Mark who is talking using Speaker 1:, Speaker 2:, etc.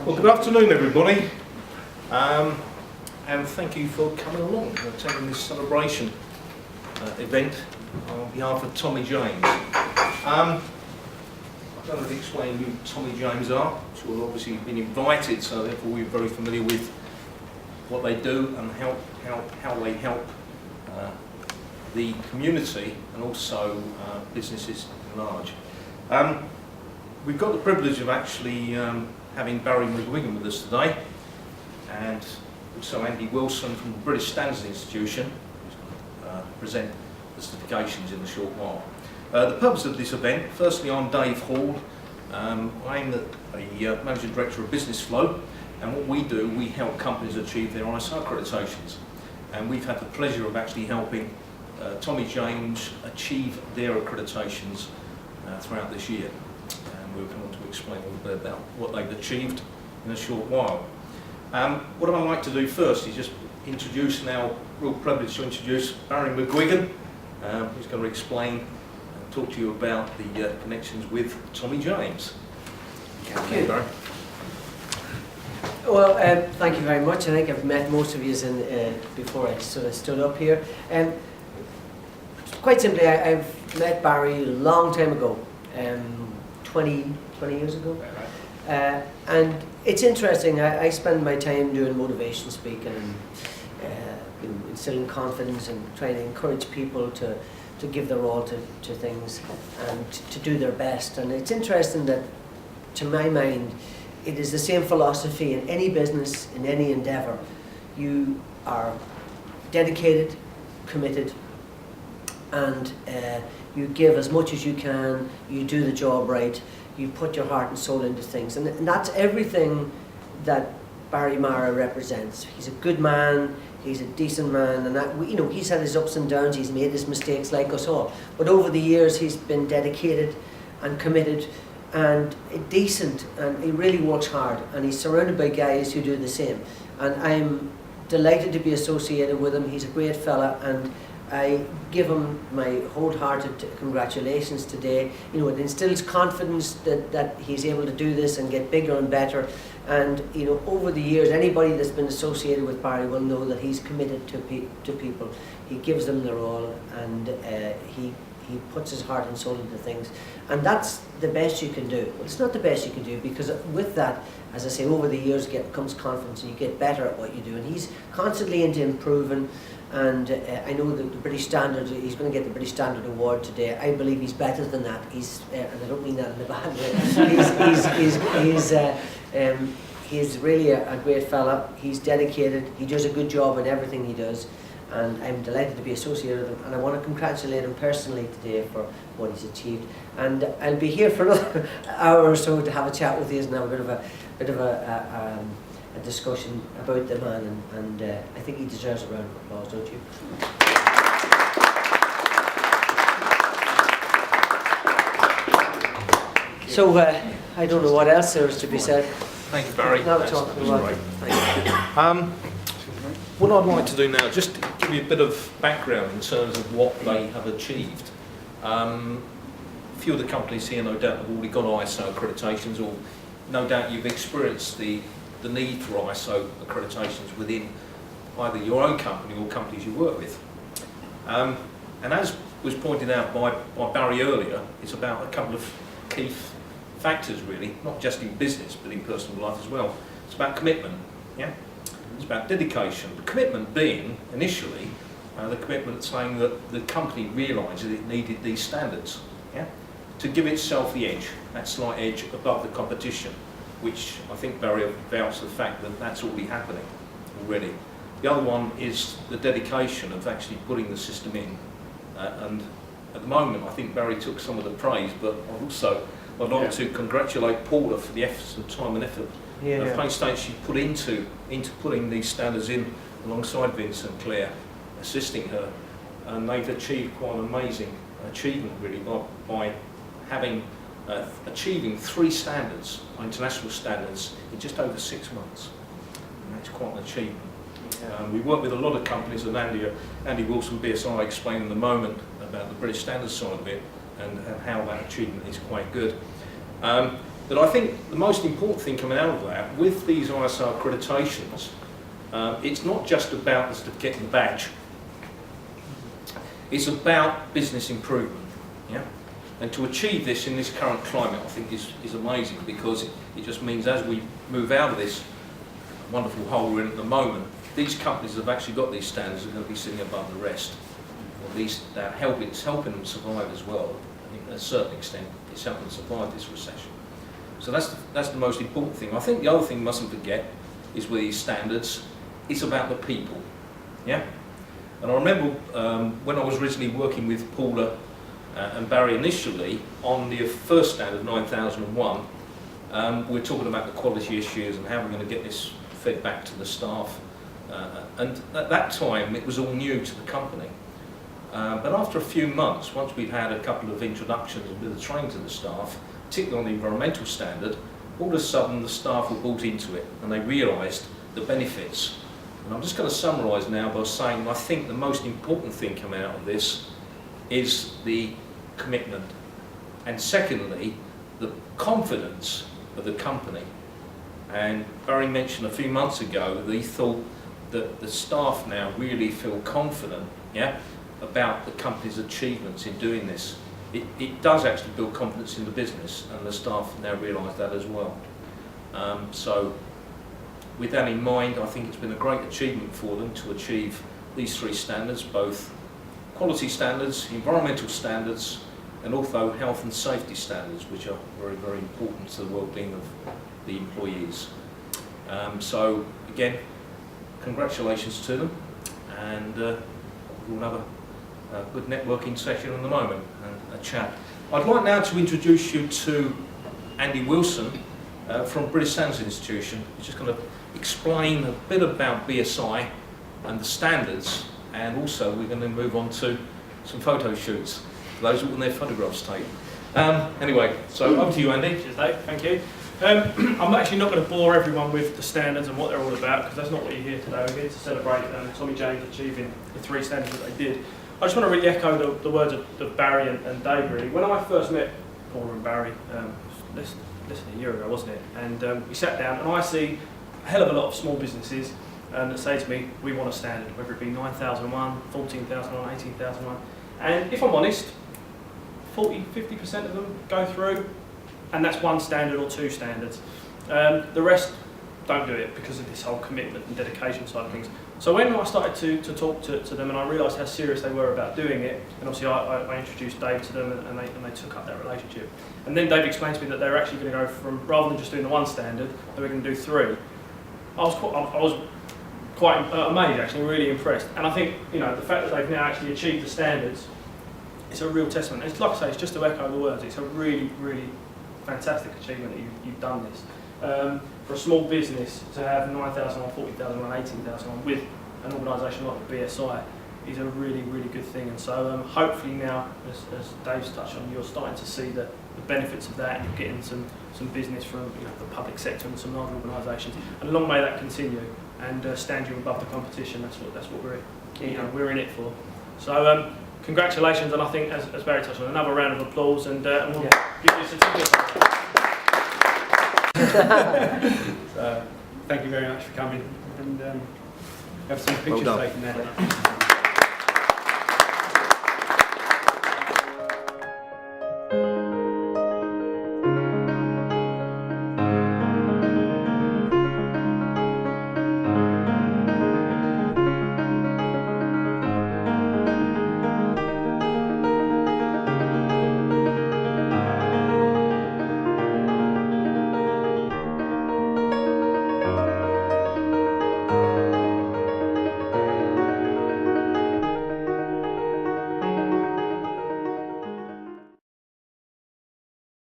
Speaker 1: Well, good afternoon, everybody, and thank you for coming along and attending this celebration event on behalf of Tommy James. I don't know if explain who Tommy James are. So we've obviously been invited, so therefore we're very familiar with what they do and how they help the community and also businesses at large. We've got the privilege of actually having Barry McGuigan with us today, and also Andy Wilson from the British Standards Institution, who's going to present the certifications in a short while. The purpose of this event, firstly, I'm Dave Hall. I'm the Managing Director of Business Flow, and what we do, we help companies achieve their ISO accreditations. And we've had the pleasure of actually helping Tommy James achieve their accreditations throughout this year. And we're going to explain a little bit about what they've achieved in a short while. What I'd like to do first is just introduce, now real privilege to introduce Barry McGuigan, who's going to explain and talk to you about the connections with Tommy James.
Speaker 2: Thank you.
Speaker 1: Barry.
Speaker 2: Well, thank you very much. I think I've met most of you before I sort of stood up here. Quite simply, I've met Barry a long time ago, 20 years ago. And it's interesting, I spend my time doing motivation speaking and instilling confidence and trying to encourage people to give their all to things and to do their best. And it's interesting that, to my mind, it is the same philosophy in any business, in any endeavour. You are dedicated, committed, and you give as much as you can, you do the job right, you put your heart and soul into things. And that's everything that Barry Mara represents. He's a good man, he's a decent man, and he's had his ups and downs, he's made his mistakes like us all. But over the years he's been dedicated and committed and decent, and he really works hard, and he's surrounded by guys who do the same. And I'm delighted to be associated with him. He's a great fella, and I give him my wholehearted congratulations today. It instills confidence that he's able to do this and get bigger and better. And over the years, anybody that's been associated with Barry will know that he's committed to people. He gives them their all, and he puts his heart and soul into things. And that's the best you can do. Well, it's not the best you can do, because with that, as I say, over the years comes confidence, and you get better at what you do. And he's constantly into improving. And I know that the British Standard, he's going to get the British Standard Award today. I believe he's better than that. And I don't mean that in a bad way. He's really a great fella. He's dedicated. He does a good job in everything he does. And I'm delighted to be associated with him. And I want to congratulate him personally today for what he's achieved. And I'll be here for another hour or so to have a chat with you and have a bit of a discussion about the man, and I think he deserves a round of applause, don't you? So I don't know what else there is to be said.
Speaker 1: Thank you, Barry.
Speaker 2: Now we're talking about it.
Speaker 1: What I'd like to do now, just to give you a bit of background in terms of what they have achieved. A few of the companies here, no doubt, have already got ISO accreditations, or no doubt you've experienced the need for ISO accreditations within either your own company or companies you work with. And as was pointed out by Barry earlier, it's about a couple of key factors really, not just in business but in personal life as well. It's about commitment, yeah? It's about dedication. The commitment being, initially, the commitment saying that the company realised that it needed these standards, yeah? To give itself the edge, that slight edge above the competition, which I think Barry vouched the fact that that's already happening already. The other one is the dedication of actually putting the system in. And at the moment, I think Barry took some of the praise, but I'd like to congratulate Paula for the time and effort of painstaking she put into putting these standards in alongside Vince and Claire, assisting her. And they've achieved quite an amazing achievement really by achieving 3 standards, international standards, in just over 6 months. And that's quite an achievement. We work with a lot of companies, and Andy Wilson BSI explained in a moment about the British Standards side of it and how that achievement is quite good. But I think the most important thing coming out of that, with these ISO accreditations, it's not just about us getting the badge. It's about business improvement, yeah? And to achieve this in this current climate, I think is amazing, because it just means as we move out of this wonderful hole we're in at the moment, these companies that have actually got these standards are going to be sitting above the rest. Or at least it's helping them survive as well. I think to a certain extent it's helping them survive this recession. So that's the most important thing. I think the other thing you mustn't forget is with these standards, it's about the people, yeah? And I remember when I was originally working with Paula and Barry initially on the first standard, 9001, we were talking about the quality issues and how we're going to get this fed back to the staff. And at that time, it was all new to the company. But after a few months, once we'd had a couple of introductions and a bit of training to the staff, particularly on the environmental standard, all of a sudden the staff were bought into it and they realised the benefits. And I'm just going to summarise now by saying I think the most important thing coming out of this is the commitment, and secondly, the confidence of the company. And Barry mentioned a few months ago that he thought that the staff now really feel confident, yeah, about the company's achievements in doing this. It does actually build confidence in the business, and the staff now realise that as well. So with that in mind, I think it's been a great achievement for them to achieve these three standards, both quality standards, environmental standards, and also health and safety standards, which are very, very important to the well-being of the employees. So again, congratulations to them, and we'll have a good networking session in the moment and a chat. I'd like now to introduce you to Andy Wilson from British Standards Institution. He's just going to explain a bit about BSI and the standards, and also we're going to move on to some photo shoots for those who want their photographs taken. Anyway, so over to you, Andy.
Speaker 3: Cheers, Dave. Thank you. I'm actually not going to bore everyone with the standards and what they're all about, because that's not what you're here today. We're here to celebrate Tommy James achieving the three standards that they did. I just want to really echo the words of Barry and Dave, really. When I first met Paula and Barry, less than a year ago, wasn't it? And we sat down, and I see a hell of a lot of small businesses that say to me, we want a standard, whether it be 9001, 14001, 18001. And if I'm honest, 40–50% of them go through, and that's one standard or two standards. The rest don't do it because of this whole commitment and dedication side of things. So when I started to talk to them, and I realised how serious they were about doing it, and obviously I introduced Dave to them, and they took up that relationship. And then Dave explained to me that they were actually going to go from, rather than just doing the one standard, they were going to do three. I was quite amazed, actually, really impressed. And I think, you know, the fact that they've now actually achieved the standards, it's a real testament. It's like I say, it's just to echo the words, it's a really, really fantastic achievement that you've done this. For a small business to have 9,001, 40,001, 18,001 with an organisation like the BSI is a really, really good thing. And so hopefully now, as Dave's touched on, you're starting to see the benefits of that. You're getting some business from the public sector and some large organisations, and long may that continue and stand you above the competition. That's what we're in it for. So congratulations, and I think as Barry touched on, another round of applause, and we'll give you a certificate. So, thank you very much for coming, and have some pictures taken there.